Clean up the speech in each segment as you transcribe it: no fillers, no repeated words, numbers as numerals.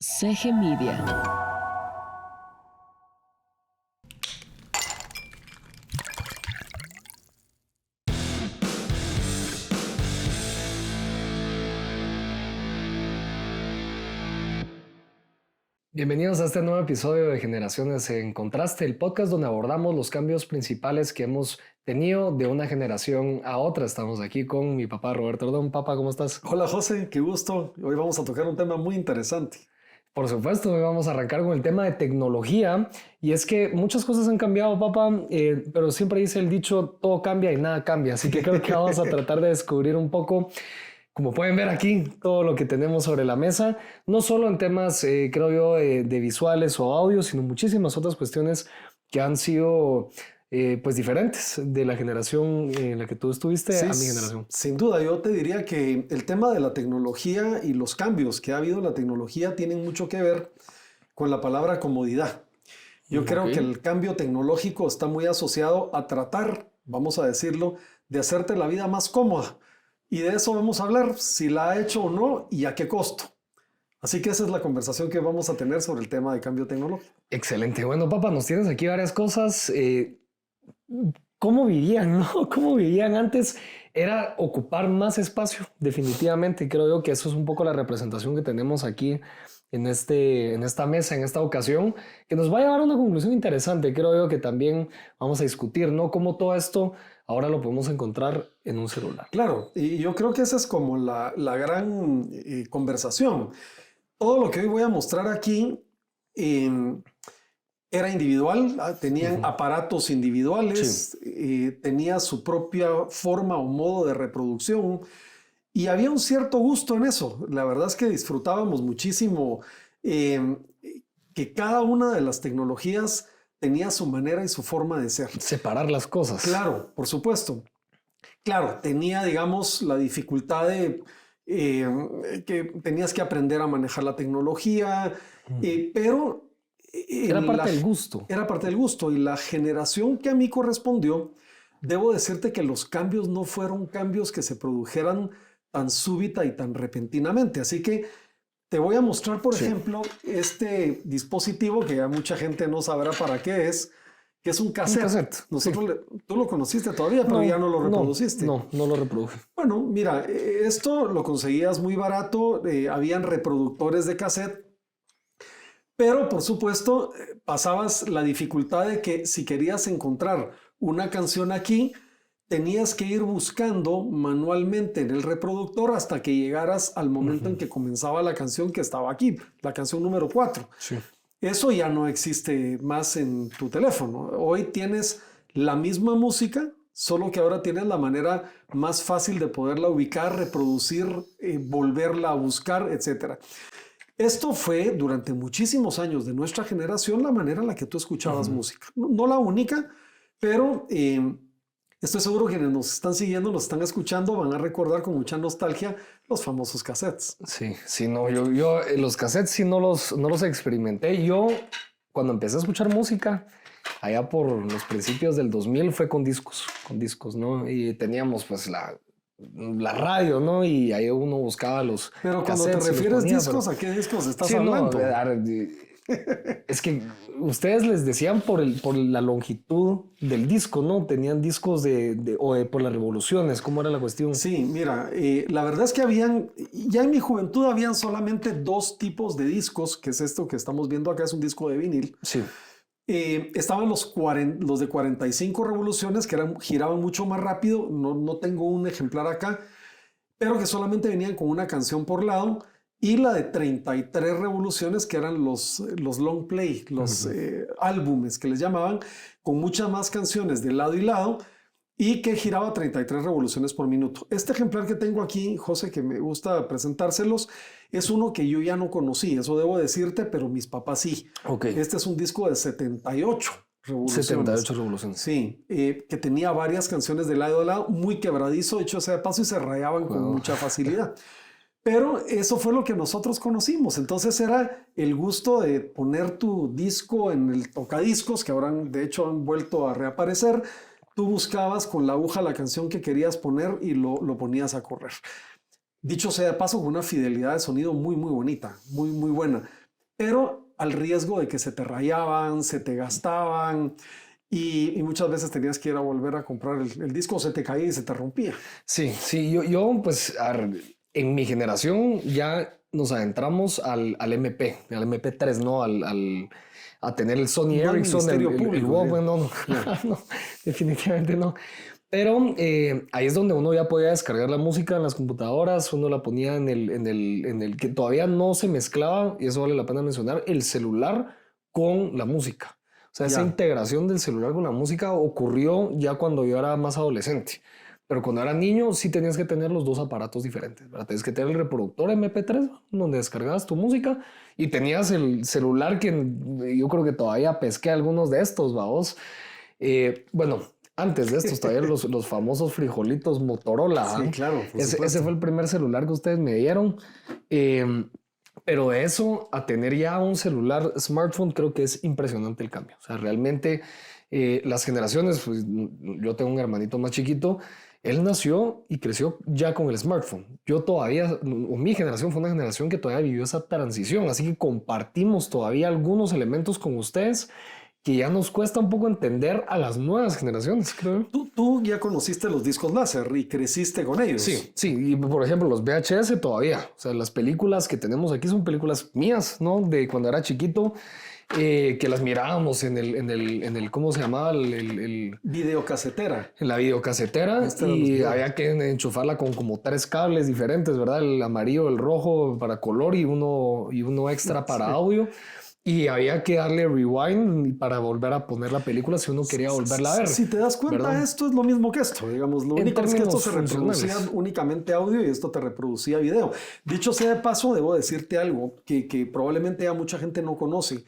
CG Media. Bienvenidos a este nuevo episodio de Generaciones en Contraste, el podcast donde abordamos los cambios principales que hemos tenido de una generación a otra. Estamos aquí con mi papá Roberto Ordón. Papá, ¿cómo estás? Hola José, qué gusto. Hoy vamos a tocar un tema muy interesante. Por supuesto, hoy vamos a arrancar con el tema de tecnología. Y es que muchas cosas han cambiado, papá, pero siempre dice el dicho, todo cambia y nada cambia. Así que creo que vamos a tratar de descubrir un poco, como pueden ver aquí, todo lo que tenemos sobre la mesa, no solo en temas, creo yo, de visuales o audio, sino muchísimas otras cuestiones que han sido pues diferentes de la generación en la que tú estuviste a mi generación. Sin duda, yo te diría que el tema de la tecnología y los cambios que ha habido en la tecnología tienen mucho que ver con la palabra comodidad. Yo creo que el cambio tecnológico está muy asociado a tratar, vamos a decirlo, de hacerte la vida más cómoda. Y de eso vamos a hablar, si la ha hecho o no y a qué costo. Así que esa es la conversación que vamos a tener sobre el tema de cambio tecnológico. Excelente. Bueno, papá, nos tienes aquí varias cosas. ¿Cómo vivían, no? ¿Cómo vivían antes? Era ocupar más espacio, definitivamente. Creo yo que eso es un poco la representación que tenemos aquí en esta mesa, en esta ocasión, que nos va a llevar a una conclusión interesante. Creo yo que también vamos a discutir, ¿no? Cómo todo esto ahora lo podemos encontrar en un celular. Claro, y yo creo que esa es como la gran conversación. Todo lo que hoy voy a mostrar aquí era individual, tenían aparatos individuales, tenía su propia forma o modo de reproducción y había un cierto gusto en eso. La verdad es que disfrutábamos muchísimo que cada una de las tecnologías tenía su manera y su forma de ser. Separar las cosas. Claro, por supuesto. Claro, tenía, digamos, la dificultad de que tenías que aprender a manejar la tecnología, pero era parte del gusto. Era parte del gusto. Y la generación que a mí correspondió, debo decirte que los cambios no fueron cambios que se produjeran tan súbita y tan repentinamente. Así que te voy a mostrar, por ejemplo, este dispositivo que ya mucha gente no sabrá para qué es, que es un cassette. Tú lo conociste todavía, pero ya no lo reproduciste. No lo reproduje. Bueno, mira, esto lo conseguías muy barato, habían reproductores de cassette, pero por supuesto pasabas la dificultad de que si querías encontrar una canción aquí, tenías que ir buscando manualmente en el reproductor hasta que llegaras al momento en que comenzaba la canción que estaba aquí, la canción número 4. Sí. Eso ya no existe más en tu teléfono. Hoy tienes la misma música, solo que ahora tienes la manera más fácil de poderla ubicar, reproducir, volverla a buscar, etc. Esto fue durante muchísimos años de nuestra generación la manera en la que tú escuchabas música. No la única, pero estoy seguro que quienes nos están siguiendo, nos están escuchando, van a recordar con mucha nostalgia los famosos cassettes. Sí, no, yo los cassettes sí no los experimenté. Yo cuando empecé a escuchar música, allá por los principios del 2000 fue con discos, ¿no? Y teníamos pues la radio, ¿no? Y ahí uno buscaba los Pero cuando te refieres discos, ¿a qué discos estás hablando? Es que ustedes les decían por la longitud del disco, ¿no? Tenían discos por las revoluciones. ¿Cómo era la cuestión? Sí, mira, la verdad es que ya en mi juventud habían solamente dos tipos de discos, que es esto que estamos viendo acá, es un disco de vinil. Sí. Estaban los de 45 revoluciones, que giraban mucho más rápido. No tengo un ejemplar acá, pero que solamente venían con una canción por lado. Y la de 33 revoluciones, que eran los long play, los álbumes que les llamaban, con muchas más canciones de lado y lado, y que giraba 33 revoluciones por minuto. Este ejemplar que tengo aquí, José, que me gusta presentárselos, es uno que yo ya no conocí, eso debo decirte, pero mis papás sí. Okay. Este es un disco de 78 revoluciones. 78 revoluciones. Sí, que tenía varias canciones de lado a lado, muy quebradizo, hecho sea de paso, y se rayaban con mucha facilidad. Pero eso fue lo que nosotros conocimos. Entonces era el gusto de poner tu disco en el tocadiscos, que ahora de hecho han vuelto a reaparecer. Tú buscabas con la aguja la canción que querías poner y lo ponías a correr. Dicho sea de paso, con una fidelidad de sonido muy, muy bonita, muy, muy buena. pero al riesgo de que se te rayaban, se te gastaban y muchas veces tenías que ir a volver a comprar el disco, o se te caía y se te rompía. Sí, sí, yo pues en mi generación ya nos adentramos al MP, al MP3, ¿no? A tener el Sony No al Ericsson, Ministerio el Público, Walkman, no, no, no, definitivamente no. Pero ahí es donde uno ya podía descargar la música en las computadoras, uno la ponía en el que todavía no se mezclaba, y eso vale la pena mencionar, el celular con la música. O sea, esa Ya. integración del celular con la música ocurrió ya cuando yo era más adolescente. Pero cuando era niño sí tenías que tener los dos aparatos diferentes, ¿verdad? Tenías que tener el reproductor MP3 donde descargabas tu música y tenías el celular que yo creo que todavía pesqué algunos de estos, vamos. Bueno, antes de estos todavía los famosos frijolitos Motorola. Sí, ¿ah? claro. Por Ese supuesto. fue el primer celular que ustedes me dieron. Pero de eso a tener ya un celular smartphone, creo que es impresionante el cambio. O sea, realmente las generaciones, pues, yo tengo un hermanito más chiquito, él nació y creció ya con el smartphone. Yo todavía, o mi generación fue una generación que todavía vivió esa transición, así que compartimos todavía algunos elementos con ustedes que ya nos cuesta un poco entender a las nuevas generaciones, creo. Tú ya conociste los discos láser y creciste con ellos. Sí, sí, y por ejemplo los VHS todavía, o sea, las películas que tenemos aquí son películas mías, ¿no? De cuando era chiquito, que las mirábamos en el ¿cómo se llamaba? Videocasetera. En la videocasetera, Este era y los videos. había que enchufarla con como 3 cables diferentes, ¿verdad? El amarillo, el rojo para color y uno extra para Sí. audio. Y había que darle rewind para volver a poner la película si uno quería volverla a ver. Si te das cuenta, ¿verdad? esto es lo mismo que esto. Digamos, lo En único es que esto términos se reproducía funcionales. únicamente audio y esto te reproducía video. Dicho sea de paso, debo decirte algo que probablemente ya mucha gente no conoce.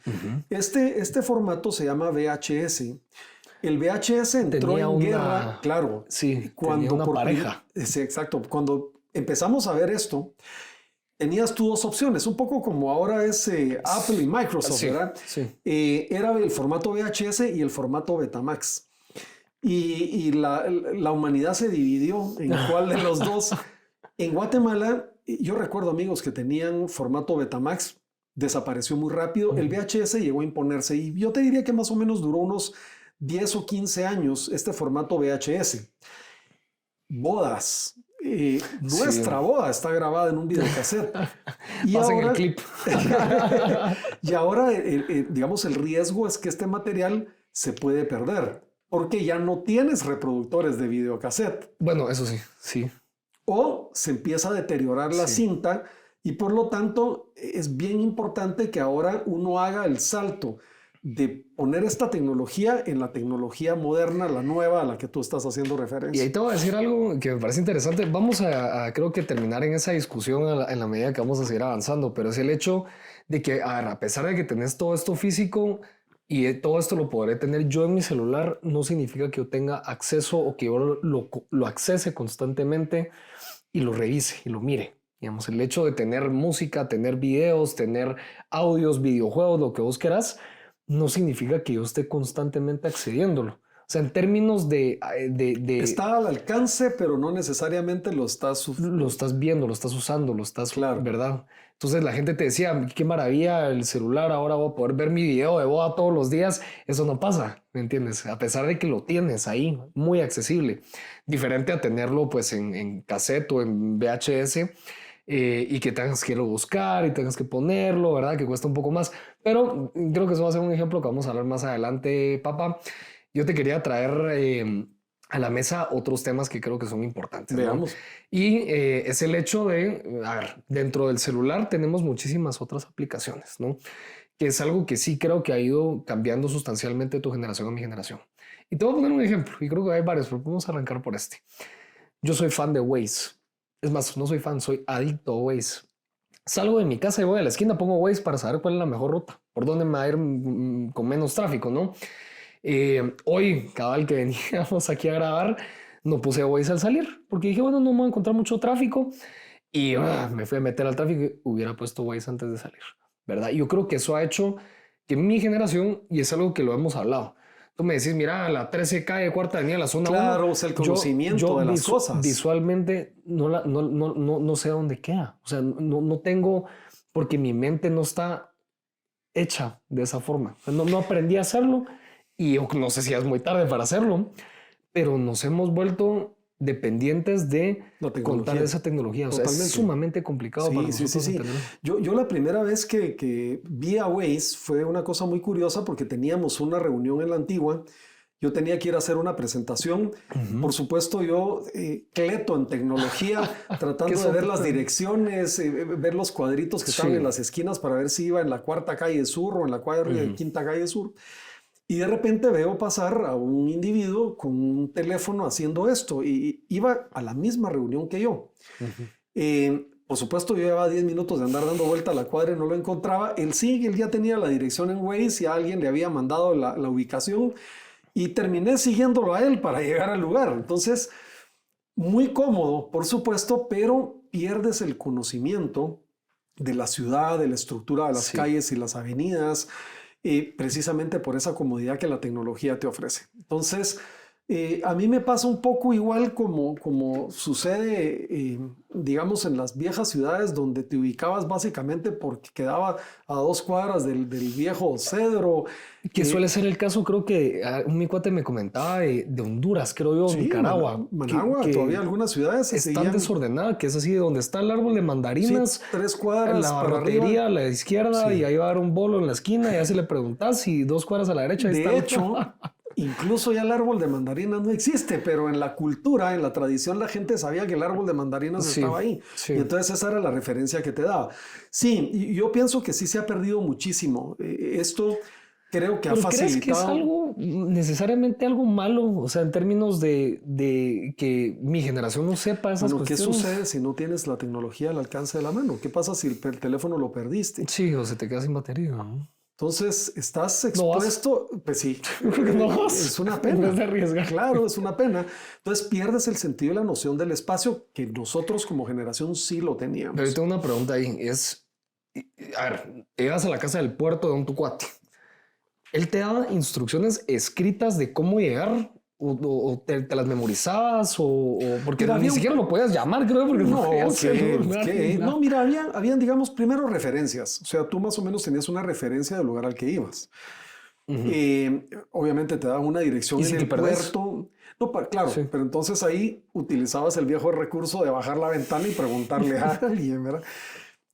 Este formato se llama VHS. El VHS entró Tenía en una- guerra, claro, Sí, cuando tenía una por pareja. sí, exacto. Cuando empezamos a ver esto, tenías tú dos opciones, un poco como ahora es Apple y Microsoft, Sí, ¿verdad? sí. Era el formato VHS y el formato Betamax. Y la humanidad se dividió en cuál de los dos. En Guatemala, yo recuerdo amigos que tenían formato Betamax, desapareció muy rápido. El VHS llegó a imponerse y yo te diría que más o menos duró unos 10 o 15 años este formato VHS. Bodas. Nuestra boda está grabada en un videocassette. Y Pasen ahora, el clip. y ahora digamos, el riesgo es que este material se puede perder porque ya no tienes reproductores de videocassette Bueno, eso sí, sí. o se empieza a deteriorar la Sí. cinta y por lo tanto es bien importante que ahora uno haga el salto de poner esta tecnología en la tecnología moderna, la nueva a la que tú estás haciendo Y referencia. ahí te voy a decir algo que me parece interesante. Vamos a creo que terminar en esa discusión en la medida que vamos a seguir avanzando, pero es el hecho de que, a pesar de que tenés todo esto físico y todo esto lo podré tener yo en mi celular, no significa que yo tenga acceso o que yo lo accese constantemente y lo revise y lo mire. Digamos, el hecho de tener música, tener videos, tener audios, videojuegos, lo que vos querás, no significa que yo esté constantemente accediéndolo. O sea, en términos de Está al alcance, pero no necesariamente lo estás lo estás viendo, lo estás usando, lo estás, Claro. ¿verdad? Entonces la gente te decía, qué maravilla el celular, ahora voy a poder ver mi video de boda todos los días. Eso no pasa, ¿me entiendes? A pesar de que lo tienes ahí, muy accesible. Diferente a tenerlo pues en cassette o en VHS. Y que tengas que irlo a buscar y tengas que ponerlo, ¿verdad? Que cuesta un poco más. Pero creo que eso va a ser un ejemplo que vamos a hablar más adelante, papá. Yo te quería traer a la mesa otros temas que creo que son importantes, ¿no? Veamos. Y es el hecho de, a ver, dentro del celular tenemos muchísimas otras aplicaciones, ¿no? Que es algo que sí creo que ha ido cambiando sustancialmente de tu generación a mi generación. Y te voy a poner un ejemplo, y creo que hay varios, pero vamos a arrancar por este. Yo soy fan de Waze. Es más, no soy fan, soy adicto a Waze. Salgo de mi casa y voy a la esquina, pongo Waze para saber cuál es la mejor ruta, por dónde me va a ir con menos tráfico, ¿no? Hoy, cabal que veníamos aquí a grabar, no puse Waze al salir, porque dije, bueno, no me voy a encontrar mucho tráfico, y me fui a meter al tráfico y hubiera puesto Waze antes de salir, ¿verdad? Yo creo que eso ha hecho que mi generación, y es algo que lo hemos hablado, tú me decís, mira, la 13 calle Cuarta Avenida, la zona 1. Claro, o sea, el conocimiento de las cosas. Visualmente no sé dónde queda. O sea, no tengo, porque mi mente no está hecha de esa forma. No aprendí a hacerlo y yo no sé si es muy tarde para hacerlo, pero nos hemos vuelto dependientes de contar esa tecnología. O sea, es sumamente complicado para nosotros entender. Yo la primera vez que vi a Waze fue una cosa muy curiosa porque teníamos una reunión en la Antigua. Yo tenía que ir a hacer una presentación. Por supuesto, yo, cleto en tecnología, tratando de ver las direcciones, ver los cuadritos que estaban en las esquinas para ver si iba en la cuarta calle sur o en la quinta calle sur. Y de repente veo pasar a un individuo con un teléfono haciendo esto y iba a la misma reunión que yo. Por supuesto, yo llevaba 10 minutos de andar dando vuelta a la cuadra y no lo encontraba. Él ya tenía la dirección en Waze y a alguien le había mandado la ubicación. Y terminé siguiéndolo a él para llegar al lugar. Entonces, muy cómodo, por supuesto, pero pierdes el conocimiento de la ciudad, de la estructura de las calles y las avenidas, precisamente por esa comodidad que la tecnología te ofrece. Entonces, a mí me pasa un poco igual como sucede, digamos, en las viejas ciudades donde te ubicabas básicamente porque quedaba a 2 cuadras del viejo Cedro. Que suele ser el caso, creo que mi cuate me comentaba de Honduras, creo yo, Nicaragua. Managua, todavía algunas ciudades están desordenadas, que es así, donde está el árbol de mandarinas. 3 cuadras la barrotería a la izquierda y ahí va a haber un bolo en la esquina y ya se le preguntas y 2 cuadras a la derecha. De hecho, incluso ya el árbol de mandarinas no existe, pero en la cultura, en la tradición, la gente sabía que el árbol de mandarinas estaba ahí. Y entonces esa era la referencia que te daba. Sí, y yo pienso que sí se ha perdido muchísimo. Esto creo que ha facilitado. ¿Crees que es algo necesariamente algo malo? O sea, en términos de que mi generación no sepa esas cuestiones. ¿Qué sucede si no tienes la tecnología al alcance de la mano? ¿Qué pasa si el teléfono lo perdiste? Sí, o se te queda sin batería, ¿no? Entonces, estás expuesto, pues sí, es una pena. En vez de arriesgar. Claro, es una pena. Entonces pierdes el sentido y la noción del espacio que nosotros como generación sí lo teníamos. Pero yo tengo una pregunta ahí, a ver, llegas a la casa del puerto de un tu cuate. ¿Él te daba instrucciones escritas de cómo llegar? ¿O te las memorizabas? Porque ni siquiera lo podías llamar, creo. Porque no, mira, habían, digamos, primero referencias. O sea, tú más o menos tenías una referencia del lugar al que ibas. Obviamente te daban una dirección en el puerto. No, claro, pero entonces ahí utilizabas el viejo recurso de bajar la ventana y preguntarle a alguien, ¿verdad?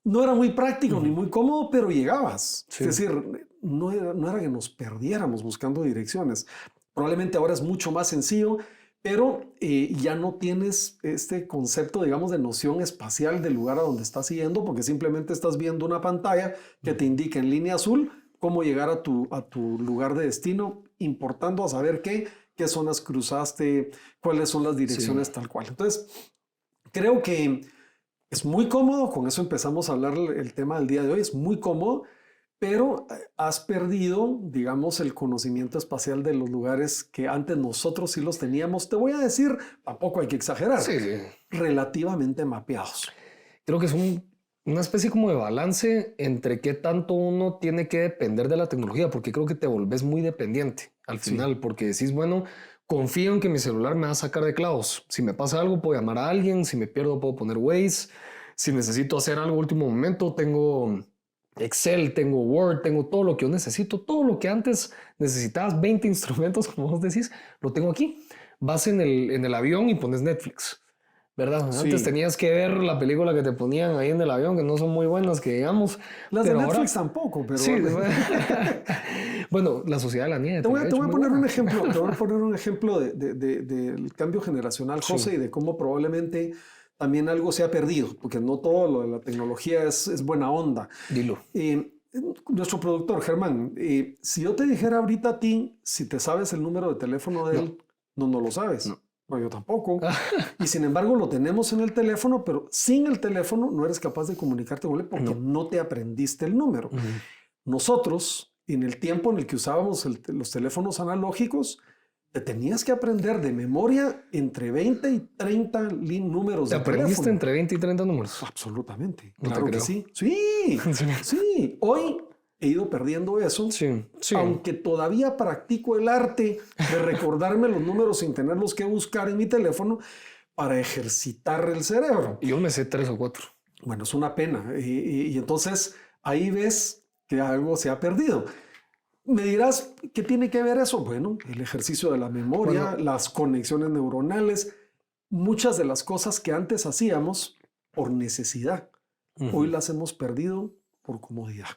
No era muy práctico ni muy cómodo, pero llegabas. Es decir, no era que nos perdiéramos buscando direcciones. Probablemente ahora es mucho más sencillo, pero ya no tienes este concepto, digamos, de noción espacial del lugar a donde estás yendo, porque simplemente estás viendo una pantalla que te indica en línea azul cómo llegar a tu lugar de destino, importando a saber qué zonas cruzaste, cuáles son las direcciones tal cual. Entonces, creo que es muy cómodo, con eso empezamos a hablar el tema del día de hoy, es muy cómodo, pero has perdido, digamos, el conocimiento espacial de los lugares que antes nosotros sí los teníamos. Te voy a decir, tampoco hay que exagerar, relativamente mapeados. Creo que es una especie como de balance entre qué tanto uno tiene que depender de la tecnología, porque creo que te volvés muy dependiente al final, porque decís, bueno, confío en que mi celular me va a sacar de clavos. Si me pasa algo, puedo llamar a alguien. Si me pierdo, puedo poner Waze. Si necesito hacer algo último momento, tengo Excel, tengo Word, tengo todo lo que yo necesito. Todo lo que antes necesitabas 20 instrumentos, como vos decís, lo tengo aquí. Vas en el avión y pones Netflix, ¿verdad? Sí. Antes tenías que ver la película que te ponían ahí en el avión, que no son muy buenas, que digamos. Las de Netflix ahora, tampoco, pero... Sí, bueno, La Sociedad de la Nieve. Te voy a poner un ejemplo. Te voy a poner un ejemplo del cambio generacional, José, y de cómo probablemente también algo se ha perdido, porque no todo lo de la tecnología es buena onda. Dilo. Nuestro productor, Germán, si yo te dijera ahorita a ti, si te sabes el número de teléfono de él, no lo sabes. No, yo tampoco. Y sin embargo lo tenemos en el teléfono, pero sin el teléfono no eres capaz de comunicarte con él porque no te aprendiste el número. Nosotros, en el tiempo en el que usábamos los teléfonos analógicos, te tenías que aprender de memoria entre 20 y 30 números de teléfono. ¿Te aprendiste entre 20 y 30 números? Absolutamente. Claro que sí. Sí. Hoy he ido perdiendo eso, aunque todavía practico el arte de recordarme los números sin tenerlos que buscar en mi teléfono para ejercitar el cerebro. Yo me sé 3 o 4. Bueno, es una pena. Y entonces ahí ves que algo se ha perdido. Me dirás, ¿qué tiene que ver eso? Bueno, el ejercicio de la memoria, las conexiones neuronales, muchas de las cosas que antes hacíamos por necesidad, hoy las hemos perdido por comodidad.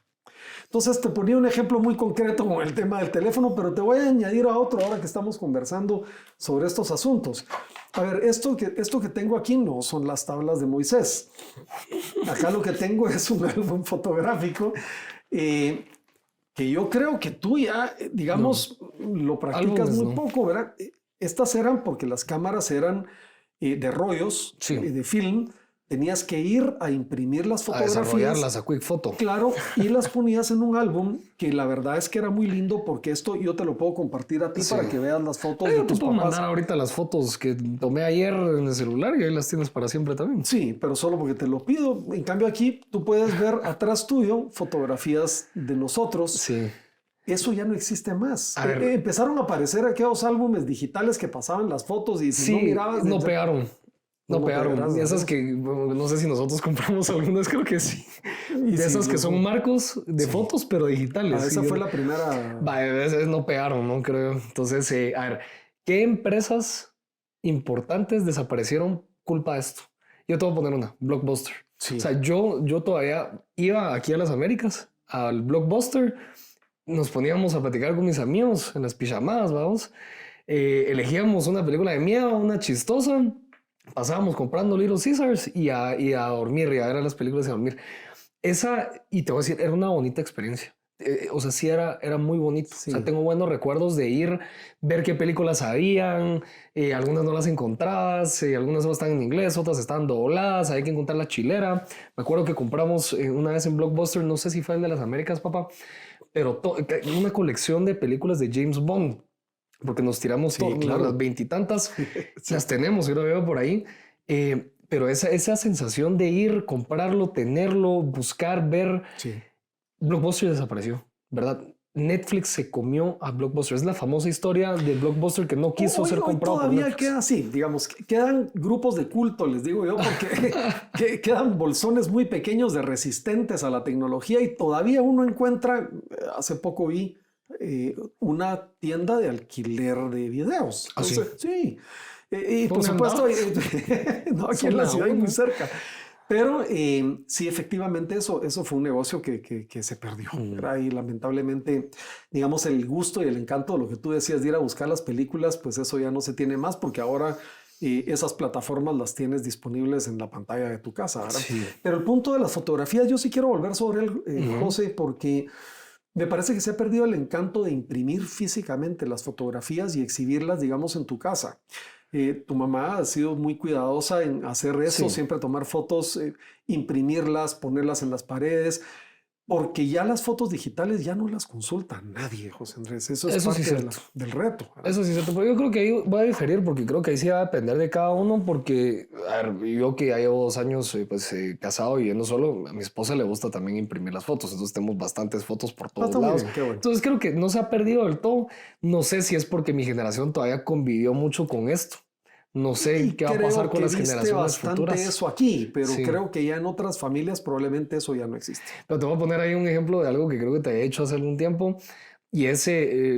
Entonces te ponía un ejemplo muy concreto con el tema del teléfono, pero te voy a añadir a otro ahora que estamos conversando sobre estos asuntos. A ver, esto que tengo aquí no son las tablas de Moisés. Acá lo que tengo es un álbum fotográfico que yo creo que tú ya, digamos, lo practicas muy poco, ¿verdad? Estas eran porque las cámaras eran de rollos, de film. Tenías que ir a imprimir las fotografías. A desarrollarlas a Quick Photo. Claro, y las ponías en un álbum que la verdad es que era muy lindo porque esto yo te lo puedo compartir a ti para que veas las fotos de tus papás. Yo te puedo mandar ahorita las fotos que tomé ayer en el celular y ahí las tienes para siempre también. Sí, pero solo porque te lo pido. En cambio aquí tú puedes ver atrás tuyo fotografías de nosotros. Sí. Eso ya no existe más. Empezaron a aparecer aquellos álbumes digitales que pasaban las fotos y si no mirabas... No pegaron. No pegaron. Y esas que no sé si nosotros compramos algunas, creo que sí. Y de esas que son marcos de fotos, pero digitales. Esa fue la primera. Esas no pegaron, no creo. Entonces, a ver, ¿qué empresas importantes desaparecieron culpa de esto? Yo te voy a poner una, Blockbuster. Sí. O sea, yo todavía iba aquí a las Américas, al Blockbuster, nos poníamos a platicar con mis amigos en las pijamadas, vamos. Elegíamos una película de miedo, una chistosa. Pasábamos comprando Little Caesars y a dormir y a ver las películas y a dormir. Y te voy a decir, era una bonita experiencia. O sea, sí era muy bonito. Sí. O sea, tengo buenos recuerdos de ir, ver qué películas habían. Algunas no las encontrabas, algunas no están en inglés, otras estaban dobladas. Hay que encontrar la chilera. Me acuerdo que compramos una vez en Blockbuster, no sé si fue el de las Américas, papá, pero una colección de películas de James Bond. Porque nos tiramos las 20 y tantas, las tenemos, yo lo veo por ahí. Pero esa sensación de ir, comprarlo, tenerlo, buscar, ver. Sí. Blockbuster desapareció, ¿verdad? Netflix se comió a Blockbuster. Es la famosa historia de Blockbuster que no quiso ser comprado. Todavía queda así, digamos, quedan grupos de culto, les digo yo, porque quedan bolsones muy pequeños de resistentes a la tecnología y todavía uno encuentra, hace poco vi, una tienda de alquiler de videos. Entonces, sí. Y por supuesto, no, aquí en la ciudad muy cerca. Pero sí, efectivamente eso fue un negocio que se perdió. Y lamentablemente, digamos, el gusto y el encanto de lo que tú decías de ir a buscar las películas, pues eso ya no se tiene más porque ahora esas plataformas las tienes disponibles en la pantalla de tu casa, ¿verdad? Sí. Pero el punto de las fotografías, yo sí quiero volver sobre él, José, porque me parece que se ha perdido el encanto de imprimir físicamente las fotografías y exhibirlas, digamos, en tu casa. Tu mamá ha sido muy cuidadosa en hacer eso, siempre tomar fotos, imprimirlas, ponerlas en las paredes, porque ya las fotos digitales ya no las consulta nadie, José Andrés. Eso es parte del reto, ¿verdad? Eso sí es cierto, pero yo creo que ahí voy a diferir, porque creo que ahí sí va a depender de cada uno, porque a ver, yo que ya llevo 2 años casado y viviendo solo, a mi esposa le gusta también imprimir las fotos, entonces tenemos bastantes fotos por todos lados. Bien, bueno. Entonces creo que no se ha perdido del todo. No sé si es porque mi generación todavía convivió mucho con esto. No sé qué va a pasar con las generaciones futuras. Eso aquí, pero creo que ya en otras familias probablemente eso ya no existe. Pero te voy a poner ahí un ejemplo de algo que creo que te he hecho hace algún tiempo y es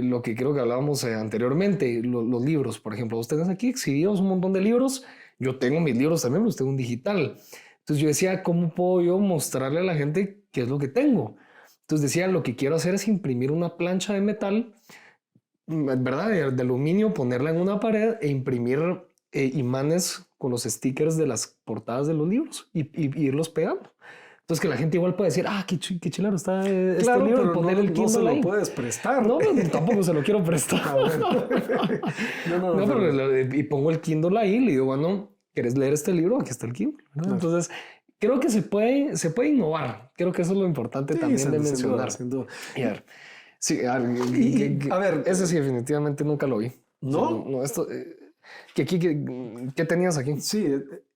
lo que creo que hablábamos anteriormente, los libros. Por ejemplo, vos tenés aquí exhibidos un montón de libros. Yo tengo mis libros también, los tengo en digital. Entonces yo decía, ¿cómo puedo yo mostrarle a la gente qué es lo que tengo? Entonces decía, lo que quiero hacer es imprimir una plancha de metal, ¿verdad? De aluminio, ponerla en una pared e imprimir imanes con los stickers de las portadas de los libros y irlos pegando. Entonces que la gente igual puede decir, qué chilero está este libro, pero poner el Kindle no se lo ahí. Puedes prestar. No, tampoco se lo quiero prestar. Y pongo el Kindle ahí y le digo, bueno, ¿quieres leer este libro? Aquí está el Kindle. Claro. Entonces creo que se puede innovar. Creo que eso es lo importante también de mencionar. Sin duda. Y a ver, sí, a ver, ese sí definitivamente nunca lo vi. ¿No? No, esto... ¿Qué tenías aquí? Sí,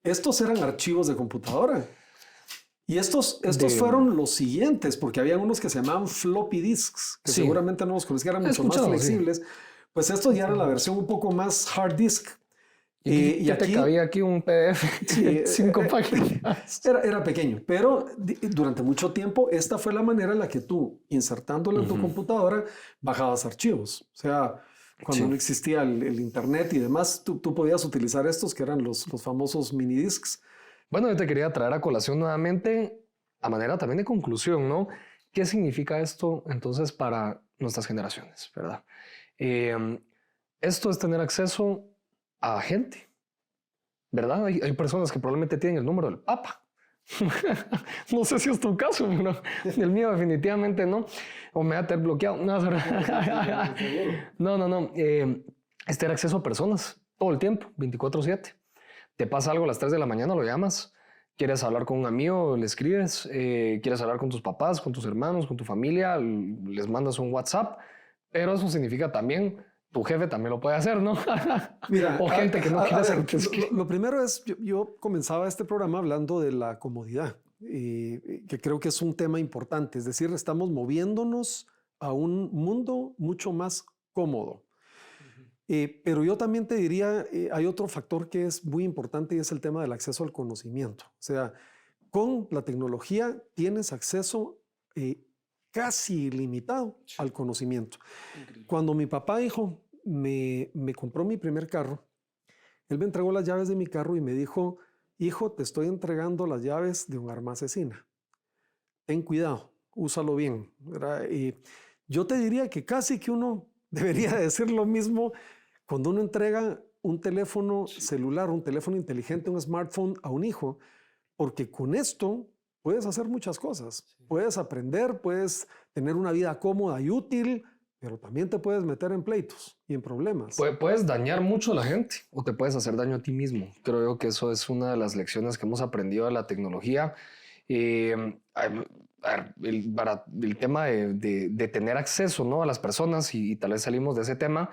estos eran archivos de computadora. Y estos fueron los siguientes, porque había unos que se llamaban floppy disks, que seguramente no los conocían, eran mucho más flexibles. Pues estos ya eran la versión un poco más hard disk. ¿Y qué te cabía aquí un PDF de 5 páginas? Era pequeño, pero durante mucho tiempo esta fue la manera en la que tú, insertándolo en tu computadora, bajabas archivos. O sea, cuando no existía el internet y demás, tú podías utilizar estos que eran los famosos mini discs. Bueno, yo te quería traer a colación nuevamente, a manera también de conclusión, ¿no? ¿Qué significa esto entonces para nuestras generaciones, verdad? Esto es tener acceso a gente, ¿verdad? Hay personas que probablemente tienen el número del Papa. No sé si es tu caso, pero el mío definitivamente no. O me va a tener bloqueado. No, no. Es tener acceso a personas todo el tiempo, 24/7. Te pasa algo a las 3 de la mañana, lo llamas. Quieres hablar con un amigo, le escribes. Quieres hablar con tus papás, con tus hermanos, con tu familia, les mandas un WhatsApp. Pero eso significa también, tu jefe también lo puede hacer, ¿no? Mira, o gente que no quiere hacer. Lo primero es, yo comenzaba este programa hablando de la comodidad, que creo que es un tema importante. Es decir, estamos moviéndonos a un mundo mucho más cómodo. Pero yo también te diría, hay otro factor que es muy importante y es el tema del acceso al conocimiento. O sea, con la tecnología tienes acceso casi ilimitado al conocimiento. Increíble. Cuando mi papá, hijo, me compró mi primer carro, él me entregó las llaves de mi carro y me dijo, hijo, te estoy entregando las llaves de un arma asesina. Ten cuidado, úsalo bien. Yo te diría que casi que uno debería decir lo mismo cuando uno entrega un teléfono celular, un teléfono inteligente, un smartphone a un hijo, porque con esto puedes hacer muchas cosas. Puedes aprender, puedes tener una vida cómoda y útil, pero también te puedes meter en pleitos y en problemas. Puedes dañar mucho a la gente o te puedes hacer daño a ti mismo. Creo que eso es una de las lecciones que hemos aprendido de la tecnología. El tema de tener acceso, ¿no?, a las personas y tal vez salimos de ese tema.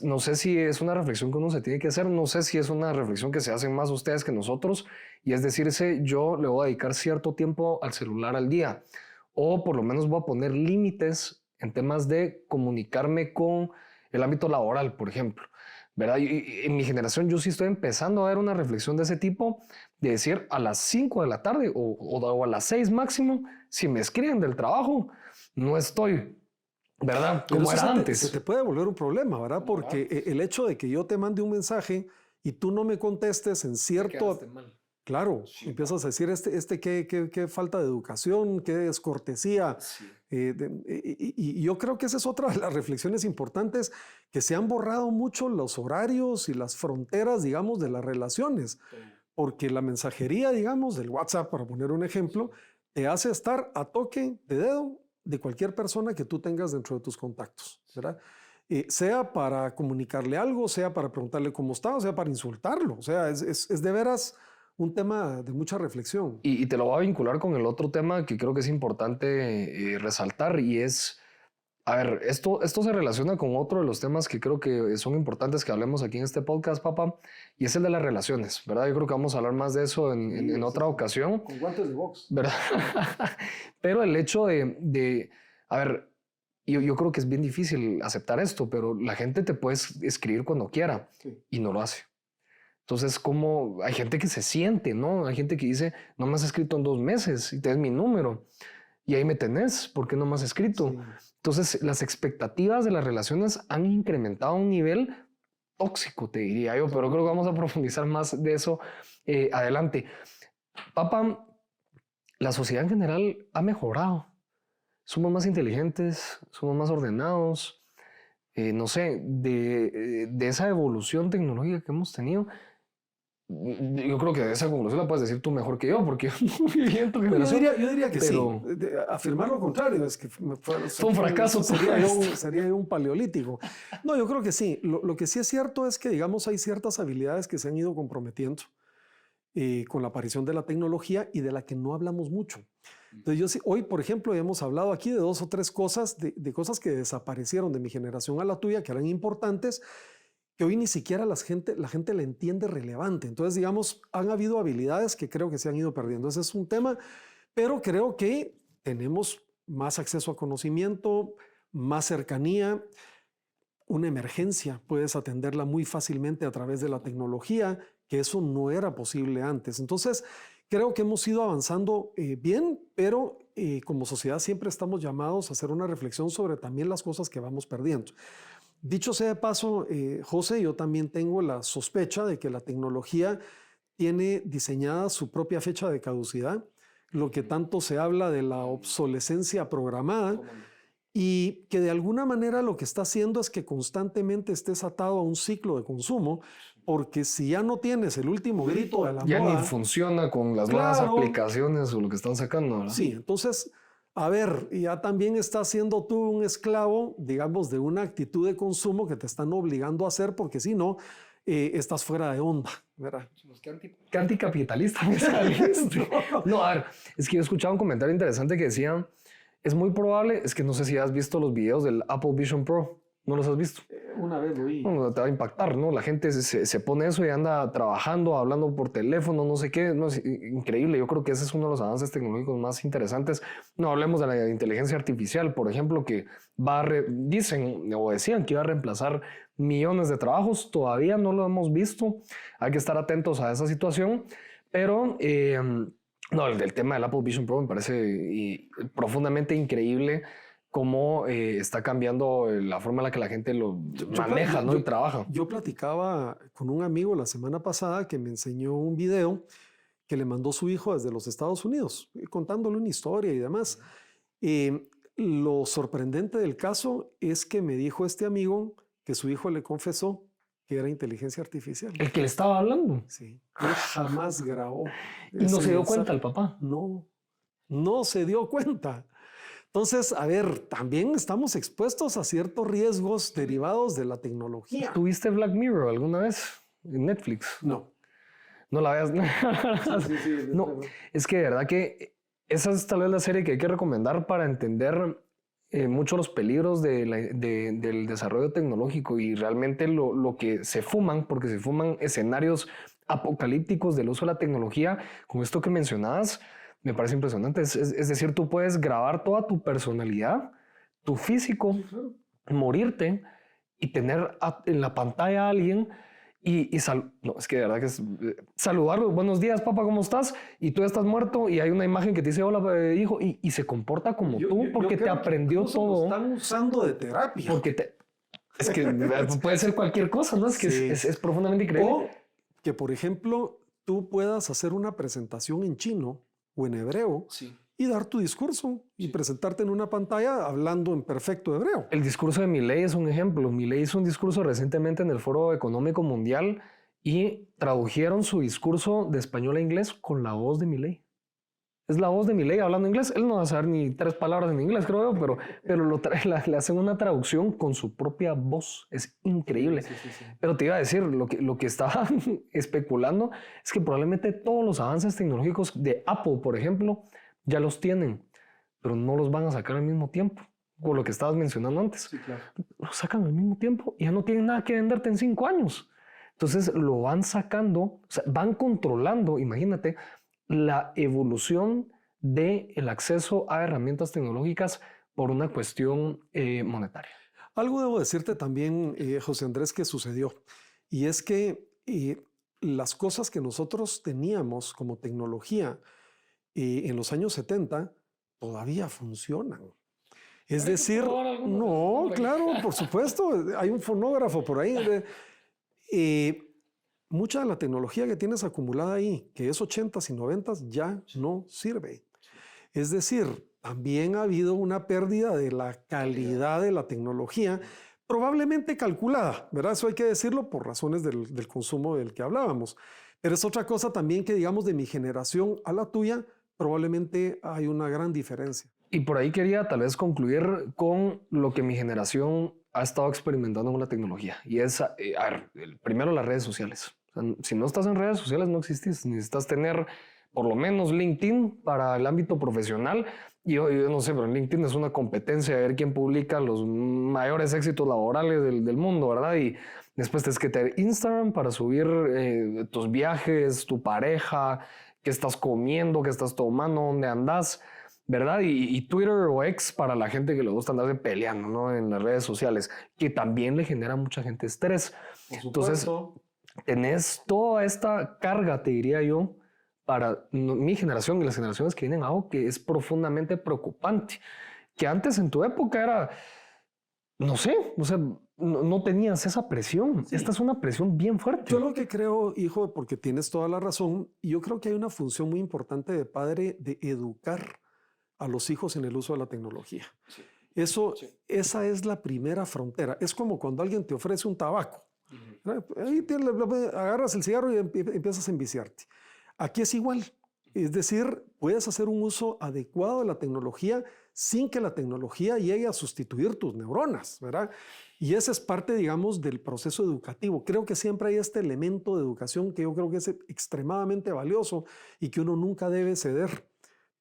No sé si es una reflexión que uno se tiene que hacer, no sé si es una reflexión que se hacen más ustedes que nosotros, y es decirse, yo le voy a dedicar cierto tiempo al celular al día, o por lo menos voy a poner límites en temas de comunicarme con el ámbito laboral, por ejemplo, ¿verdad? Y en mi generación yo sí estoy empezando a ver una reflexión de ese tipo, de decir a las 5 de la tarde o a las 6 máximo, si me escriben del trabajo, no estoy, ¿verdad? Como era antes. Se te puede volver un problema, ¿verdad? Porque el hecho de que yo te mande un mensaje y tú no me contestes en cierto... Claro, sí, empiezas a decir, qué falta de educación, qué descortesía. Sí. Y yo creo que esa es otra de las reflexiones importantes, que se han borrado mucho los horarios y las fronteras, digamos, de las relaciones. Sí. Porque la mensajería, digamos, del WhatsApp, para poner un ejemplo, te hace estar a toque de dedo de cualquier persona que tú tengas dentro de tus contactos, ¿verdad? Sea para comunicarle algo, sea para preguntarle cómo está, o sea para insultarlo. O sea, es de veras un tema de mucha reflexión. Y te lo voy a vincular con el otro tema que creo que es importante resaltar, y es, a ver, esto se relaciona con otro de los temas que creo que son importantes que hablemos aquí en este podcast, papá, y es el de las relaciones, ¿verdad? Yo creo que vamos a hablar más de eso en otra ocasión. Con guantes de box. ¿Verdad? Pero el hecho a ver, yo creo que es bien difícil aceptar esto, pero la gente te puede escribir cuando quiera, sí, y no lo hace. Entonces, como hay gente que se siente, ¿no? Hay gente que dice, no me has escrito en 2 meses y tenés mi número y ahí me tenés, ¿por qué no me has escrito? Sí. Entonces, las expectativas de las relaciones han incrementado a un nivel tóxico, te diría yo, pero creo que vamos a profundizar más de eso adelante. Papá, la sociedad en general ha mejorado. Somos más inteligentes, somos más ordenados. No sé, de esa evolución tecnológica que hemos tenido, yo creo que de esa conclusión la puedes decir tú mejor que yo, porque yo no viví en tu generación. Yo diría que pero sí. Afirmar lo contrario es que fue un fracaso. Sería un paleolítico. No, yo creo que sí. Lo que sí es cierto es que, digamos, hay ciertas habilidades que se han ido comprometiendo con la aparición de la tecnología y de la que no hablamos mucho. Entonces, hoy, por ejemplo, hemos hablado aquí de 2 o 3 cosas, de cosas que desaparecieron de mi generación a la tuya, que eran importantes, que hoy ni siquiera la gente le entiende relevante. Entonces, digamos, han habido habilidades que creo que se han ido perdiendo. Ese es un tema, pero creo que tenemos más acceso a conocimiento, más cercanía. una emergencia, puedes atenderla muy fácilmente a través de la tecnología, que eso no era posible antes. Entonces, creo que hemos ido avanzando bien, pero como sociedad siempre estamos llamados a hacer una reflexión sobre también las cosas que vamos perdiendo. Dicho sea de paso, José, yo también tengo la sospecha de que la tecnología tiene diseñada su propia fecha de caducidad, lo que tanto se habla de la obsolescencia programada, y que de alguna manera lo que está haciendo es que constantemente estés atado a un ciclo de consumo, porque si ya no tienes el último grito de la Ya moda, ni funciona con las nuevas aplicaciones o lo que están sacando, ¿verdad? Sí, entonces, a ver, ya también estás siendo tú un esclavo, digamos, de una actitud de consumo que te están obligando a hacer, porque si no, estás fuera de onda, ¿verdad? Qué anticapitalista me saliste. No, a ver, es que yo escuchaba un comentario interesante que decía, es muy probable, es que no sé si has visto los videos del Apple Vision Pro, ¿no los has visto? Una vez lo vi. Bueno, te va a impactar, ¿no? La gente se pone eso y anda trabajando, hablando por teléfono, no sé qué, no, es increíble. Yo creo que ese es uno de los avances tecnológicos más interesantes. No hablemos de la inteligencia artificial, por ejemplo, que dicen o decían que iba a reemplazar millones de trabajos. Todavía no lo hemos visto. Hay que estar atentos a esa situación, pero no, el tema del Apple Vision Pro me parece profundamente increíble cómo está cambiando la forma en la que la gente lo maneja, ¿no? Y trabaja. Yo platicaba con un amigo la semana pasada que me enseñó un video que le mandó su hijo desde los Estados Unidos, contándole una historia y demás. Lo sorprendente del caso es que me dijo este amigo que su hijo le confesó que era inteligencia artificial. El que le estaba hablando. Sí. Él jamás grabó. Y no se dio cuenta el papá. No, no se dio cuenta. Entonces, a ver, también estamos expuestos a ciertos riesgos derivados de la tecnología. ¿Tuviste Black Mirror alguna vez en Netflix? No. No la veas. Sí, no, es que de verdad que esa es tal vez la serie que hay que recomendar para entender mucho los peligros del desarrollo tecnológico y realmente lo que se fuman, porque se fuman escenarios apocalípticos del uso de la tecnología, con esto que mencionabas. Me parece impresionante. Es decir, tú puedes grabar toda tu personalidad, tu físico, morirte y tener en la pantalla a alguien no, es que de verdad que es saludarlo. Buenos días, papá, ¿cómo estás? Y tú estás muerto y hay una imagen que te dice, hola, hijo, y se comporta como tú porque te aprendió todo. Lo están usando de terapia. Porque es que puede ser cualquier cosa, ¿no? Es que sí. es profundamente increíble. O que, por ejemplo, tú puedas hacer una presentación en chino o en hebreo y dar tu discurso y presentarte en una pantalla hablando en perfecto hebreo. El discurso de Milei es un ejemplo. Milei hizo un discurso recientemente en el Foro Económico Mundial y tradujeron su discurso de español a inglés con la voz de Milei. Es la voz de Milei hablando inglés. Él no va a saber ni 3 palabras en inglés, creo yo, pero le hacen una traducción con su propia voz. Es increíble. Sí. Pero te iba a decir, lo que estaba especulando es que probablemente todos los avances tecnológicos de Apple, por ejemplo, ya los tienen, pero no los van a sacar al mismo tiempo. Con lo que estabas mencionando antes. Sí, claro. Los sacan al mismo tiempo y ya no tienen nada que venderte en 5 años. Entonces lo van sacando, o sea, van controlando, imagínate, la evolución del acceso a herramientas tecnológicas por una cuestión monetaria. Algo debo decirte también, José Andrés, que sucedió. Y es que las cosas que nosotros teníamos como tecnología en los años 70 todavía funcionan. Es decir, no, claro, por supuesto, hay un fonógrafo por ahí. Mucha de la tecnología que tienes acumulada ahí, que es 80s y 90s, ya no sirve. Es decir, también ha habido una pérdida de la calidad de la tecnología, probablemente calculada, ¿verdad? Eso hay que decirlo por razones del consumo del que hablábamos. Pero es otra cosa también que, digamos, de mi generación a la tuya, probablemente hay una gran diferencia. Y por ahí quería tal vez concluir con lo que mi generación ha estado experimentando con la tecnología. Y es, primero, las redes sociales. O sea, si no estás en redes sociales, no existís. Necesitas tener por lo menos LinkedIn para el ámbito profesional. Y yo no sé, pero en LinkedIn es una competencia de ver quién publica los mayores éxitos laborales del mundo, ¿verdad? Y después tienes que tener Instagram para subir tus viajes, tu pareja, qué estás comiendo, qué estás tomando, dónde andas. ¿verdad? Y Twitter o X para la gente que le gusta andarse peleando, ¿no? En las redes sociales, que también le genera a mucha gente estrés. Entonces, tenés toda esta carga, te diría yo, para mi generación y las generaciones que vienen ahora, que es profundamente preocupante. Que antes en tu época era, no sé, o sea, no tenías esa presión. Sí. Esta es una presión bien fuerte. Yo lo que creo, hijo, porque tienes toda la razón, yo creo que hay una función muy importante de padre de educar a los hijos en el uso de la tecnología. Sí. Esa es la primera frontera. Es como cuando alguien te ofrece un tabaco. Ahí agarras el cigarro y empiezas a enviciarte. Aquí es igual. Es decir, puedes hacer un uso adecuado de la tecnología sin que la tecnología llegue a sustituir tus neuronas, ¿verdad? Y ese es parte, digamos, del proceso educativo. Creo que siempre hay este elemento de educación que yo creo que es extremadamente valioso y que uno nunca debe ceder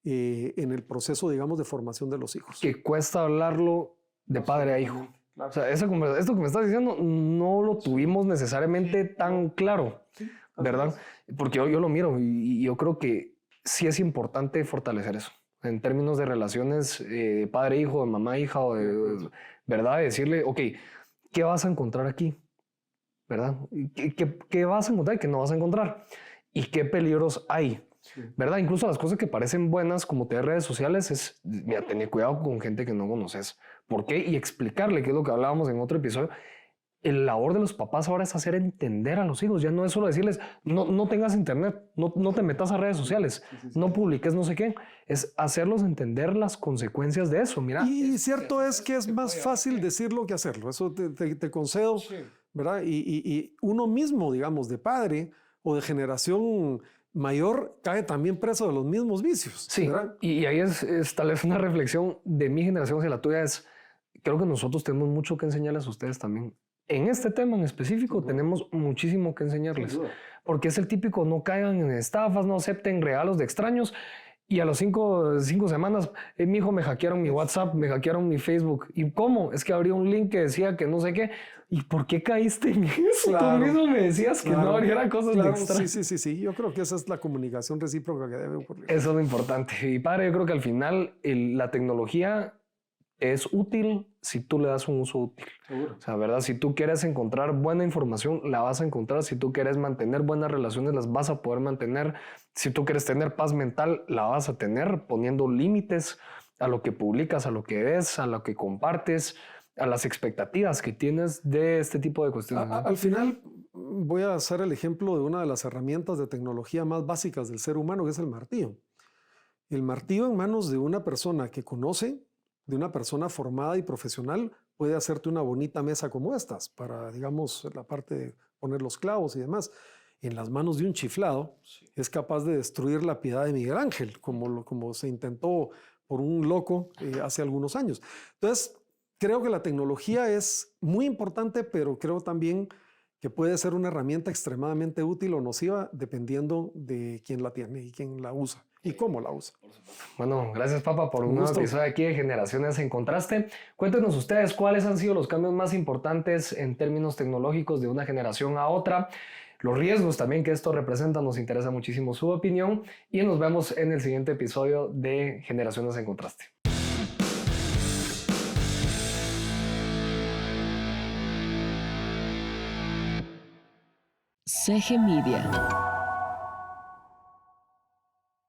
en el proceso, digamos, de formación de los hijos. Que cuesta hablarlo de padre a hijo. O sea, esto que me estás diciendo no lo tuvimos necesariamente tan claro, ¿verdad? Porque yo lo miro y yo creo que sí es importante fortalecer eso. En términos de relaciones padre-hijo, de mamá-hija, o de, ¿verdad? Decirle, ok, ¿qué vas a encontrar aquí? ¿Verdad? ¿Qué vas a encontrar y qué no vas a encontrar? ¿Y qué peligros hay? Sí. ¿Verdad? Incluso las cosas que parecen buenas, como tener redes sociales, es, mira, tener cuidado con gente que no conoces. ¿Por qué? Y explicarle, que es lo que hablábamos en otro episodio. El labor de los papás ahora es hacer entender a los hijos. Ya no es solo decirles, no tengas internet, no te metas a redes sociales, no publiques no sé qué. Es hacerlos entender las consecuencias de eso. Mira, y cierto es que es más fácil decirlo que hacerlo. Eso te concedo, sí. ¿Verdad? Y uno mismo, digamos, de padre o de generación mayor, cae también preso de los mismos vicios. Sí, ¿verdad? Y ahí es tal vez una reflexión de mi generación hacia la tuya. Creo que nosotros tenemos mucho que enseñarles a ustedes también. En este tema en específico tenemos muchísimo que enseñarles, porque es el típico no caigan en estafas, no acepten regalos de extraños y a las 5 semanas, mi hijo me hackearon mi WhatsApp, me hackearon mi Facebook. ¿Y cómo? Es que abrí un link que decía que no sé qué. ¿Y por qué caíste en eso? Claro, tú mismo me decías que no abriera cosas de extraños. Sí. Yo creo que esa es la comunicación recíproca que debe ocurrir. Eso es lo importante. Y padre, yo creo que al final la tecnología es útil si tú le das un uso útil. Seguro. O sea, ¿verdad? Si tú quieres encontrar buena información, la vas a encontrar. Si tú quieres mantener buenas relaciones, las vas a poder mantener. Si tú quieres tener paz mental, la vas a tener poniendo límites a lo que publicas, a lo que ves, a lo que compartes, a las expectativas que tienes de este tipo de cuestiones. Al final, voy a hacer el ejemplo de una de las herramientas de tecnología más básicas del ser humano, que es el martillo. El martillo en manos de una persona que conoce, de una persona formada y profesional, puede hacerte una bonita mesa como estas para, digamos, la parte de poner los clavos y demás. En las manos de un chiflado, es capaz de destruir la piedad de Miguel Ángel, como se intentó por un loco hace algunos años. Entonces, creo que la tecnología es muy importante, pero creo también que puede ser una herramienta extremadamente útil o nociva dependiendo de quién la tiene y quién la usa. ¿Y cómo la usa? Bueno, gracias, Papa, por un nuevo episodio aquí de Generaciones en Contraste. Cuéntenos ustedes cuáles han sido los cambios más importantes en términos tecnológicos de una generación a otra. Los riesgos también que esto representa, nos interesa muchísimo su opinión. Y nos vemos en el siguiente episodio de Generaciones en Contraste. CG Media.